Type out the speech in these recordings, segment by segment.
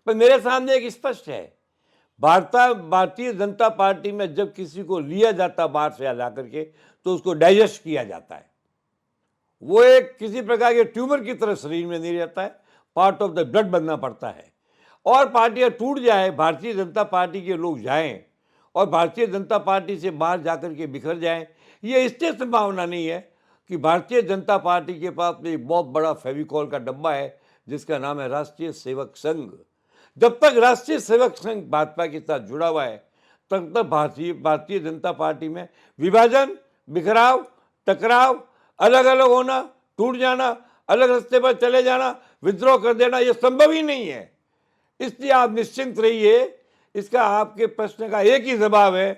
पर मेरे सामने एक स्पष्ट है, भारतीय जनता पार्टी में जब किसी को लिया जाता बाहर से ला करके तो उसको डाइजेस्ट किया जाता है। वो एक किसी प्रकार के ट्यूमर की तरह शरीर में नहीं रहता है, पार्ट ऑफ द ब्लड बनना पड़ता है। और पार्टियां टूट जाए, भारतीय जनता पार्टी के लोग जाएं और भारतीय जनता पार्टी से बाहर जाकर के बिखर जाएं, ये इससे संभावना नहीं है कि भारतीय जनता पार्टी के पास में एक बहुत बड़ा फेविकॉल का डब्बा है जिसका नाम है राष्ट्रीय सेवक संघ। जब तक राष्ट्रीय सेवक संघ भाजपा के साथ जुड़ा हुआ है तब तक भारतीय जनता पार्टी में विभाजन, बिखराव, टकराव, अलग अलग होना, टूट जाना, अलग रास्ते पर चले जाना, विद्रोह कर देना, यह संभव ही नहीं है। इसलिए आप निश्चिंत रहिए, इसका आपके प्रश्न का एक ही जवाब है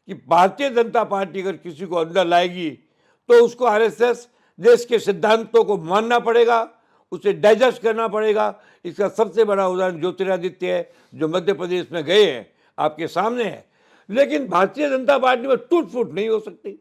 कि भारतीय जनता पार्टी अगर किसी को अंदर लाएगी तो उसको आरएसएस देश के सिद्धांतों को मानना पड़ेगा, उसे डाइजेस्ट करना पड़ेगा। इसका सबसे बड़ा उदाहरण ज्योतिरादित्य है जो मध्य प्रदेश में गए हैं, आपके सामने है। लेकिन भारतीय जनता पार्टी में टूट फूट नहीं हो सकती।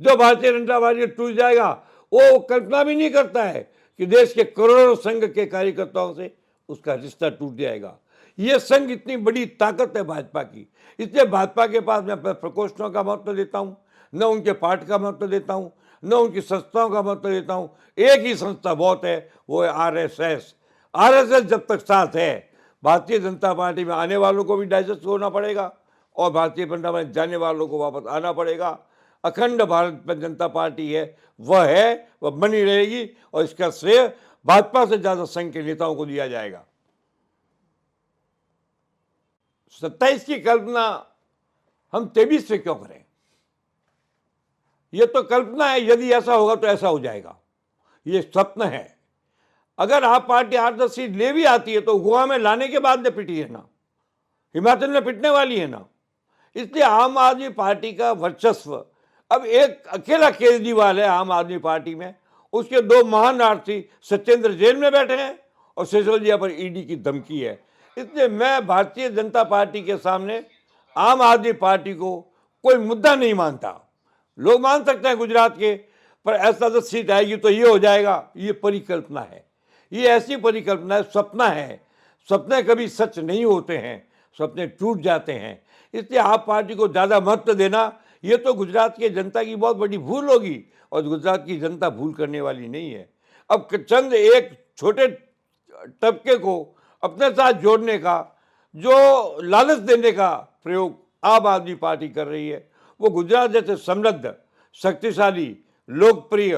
जो भारतीय जनता पार्टी टूट जाएगा वो कल्पना भी नहीं करता है कि देश के करोड़ों संघ के कार्यकर्ताओं से उसका रिश्ता टूट जाएगा। ये संघ इतनी बड़ी ताकत है भाजपा की, इसलिए भाजपा के पास मैं प्रकोष्ठों का महत्व देता हूँ, न उनके पार्ट का महत्व देता हूँ, न उनकी संस्थाओं का महत्व देता हूँ। एक ही संस्था बहुत है, वो है आरएसएस। आरएसएस जब तक साथ है, भारतीय जनता पार्टी में आने वालों को भी डाइजेस्ट होना पड़ेगा और भारतीय जनता पार्टी जाने वालों को वापस आना पड़ेगा। अखंड भारत जनता पार्टी है, वह बनी रहेगी और इसका श्रेय भाजपा से ज्यादा संघ के नेताओं को दिया जाएगा। 27 की कल्पना हम 23 से क्यों करें? यह तो कल्पना है, यदि ऐसा होगा तो ऐसा हो जाएगा, ये स्वप्न है। अगर आप पार्टी 8-10 सीट ले भी आती है तो गोवा में लाने के बाद में पिटी है ना, हिमाचल में पिटने वाली है ना। इसलिए आम आदमी पार्टी का वर्चस्व, अब एक अकेला केजरीवाल है आम आदमी पार्टी में, उसके दो महान आर्थी सत्येंद्र जेल में बैठे हैं और सिसोदिया पर ईडी की धमकी है। इसलिए मैं भारतीय जनता पार्टी के सामने आम आदमी पार्टी को कोई मुद्दा नहीं मानता। लोग मान सकते हैं गुजरात के, पर ऐसा 10 सीट आएगी तो ये हो जाएगा, ये परिकल्पना है, ये ऐसी परिकल्पना है, सपना है। सपने कभी सच नहीं होते हैं, सपने टूट जाते हैं। इसलिए आप पार्टी को ज़्यादा महत्व देना, ये तो गुजरात की जनता की बहुत बड़ी भूल होगी और गुजरात की जनता भूल करने वाली नहीं है। अब चंद एक छोटे तबके को अपने साथ जोड़ने का, जो लालच देने का प्रयोग आम आदमी पार्टी कर रही है, वो गुजरात जैसे समृद्ध, शक्तिशाली, लोकप्रिय,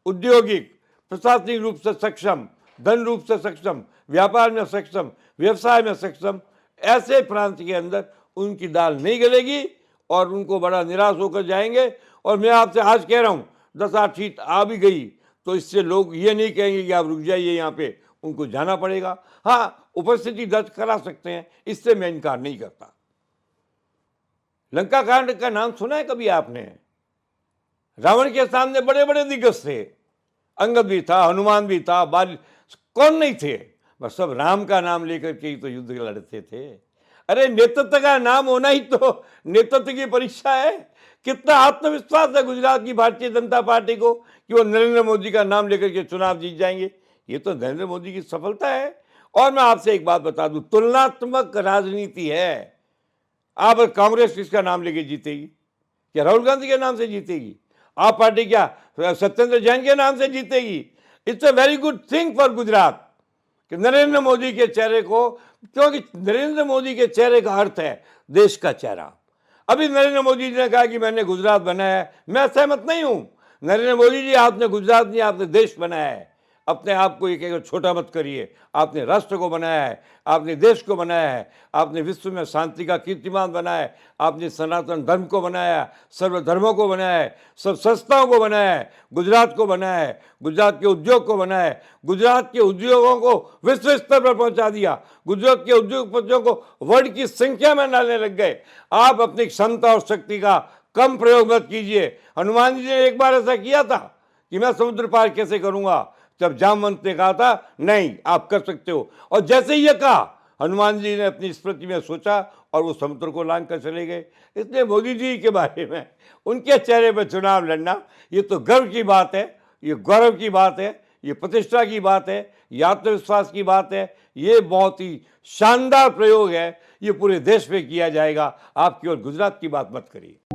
औद्योगिक, प्रशासनिक रूप से सक्षम, धन रूप से सक्षम, व्यापार में सक्षम, व्यवसाय में सक्षम ऐसे प्रांत के अंदर उनकी दाल नहीं गलेगी और उनको बड़ा निराश होकर जाएंगे। और मैं आपसे आज कह रहा हूँ, 10-8 सीट आ भी गई तो इससे लोग ये नहीं कहेंगे कि आप रुक जाइए, यहाँ पे उनको जाना पड़ेगा। हाँ, उपस्थिति दर्ज करा सकते हैं, इससे मैं इनकार नहीं करता। लंका कांड का नाम सुना है कभी आपने? रावण के सामने बड़े बड़े दिग्गज थे, अंगद भी था, हनुमान भी था, बाल, कौन नहीं थे? बस सब राम का नाम लेकर के ही तो युद्ध लड़ते थे। अरे नेतृत्व का नाम होना ही तो नेतृत्व की परीक्षा है। कितना आत्मविश्वास है गुजरात की भारतीय जनता पार्टी को कि वो नरेंद्र मोदी का नाम लेकर के चुनाव जीत जाएंगे। ये तो नरेंद्र मोदी की सफलता है। और मैं आपसे एक बात बता दूं, तुलनात्मक राजनीति है। आप कांग्रेस किसका नाम लेके जीतेगी? क्या राहुल गांधी के नाम से जीतेगी? आप पार्टी क्या सत्येंद्र जैन के नाम से जीतेगी? It's a very good thing for Gujarat कि नरेंद्र मोदी के चेहरे को, क्योंकि नरेंद्र मोदी के चेहरे का अर्थ है देश का चेहरा। अभी नरेंद्र मोदी जी ने कहा कि मैंने गुजरात बनाया है, मैं सहमत नहीं हूं। नरेंद्र मोदी जी, आपने गुजरात नहीं, आपने देश बनाया है। अपने आप को एक छोटा मत करिए। आपने राष्ट्र को बनाया है, आपने देश को बनाया है, आपने विश्व में शांति का कीर्तिमान बनाया है, आपने सनातन धर्म को बनाया है, सर्वधर्मों को बनाया है, सब संस्थाओं को बनाया है, गुजरात को बनाया है, गुजरात के उद्योग को बनाया है, गुजरात के उद्योगों को विश्व स्तर पर पहुंचा दिया, गुजरात के उद्योगपतियों को वर्ल्ड की संख्या में डालने लग गए। आप अपनी क्षमता और शक्ति का कम प्रयोग मत कीजिए। हनुमान जी ने एक बार ऐसा किया था कि मैं समुद्र पार कैसे करूंगा, जब जामवंत ने कहा था नहीं आप कर सकते हो, और जैसे ही ये कहा हनुमान जी ने अपनी स्मृति में सोचा और वो समुद्र को लांग कर चले गए। इसलिए मोदी जी के बारे में, उनके चेहरे पर चुनाव लड़ना, ये तो गर्व की बात है, ये गौरव की बात है, ये प्रतिष्ठा की बात है, ये आत्मविश्वास की बात है, ये बहुत ही शानदार प्रयोग है, ये पूरे देश में किया जाएगा। आप केवल गुजरात की बात मत करिए।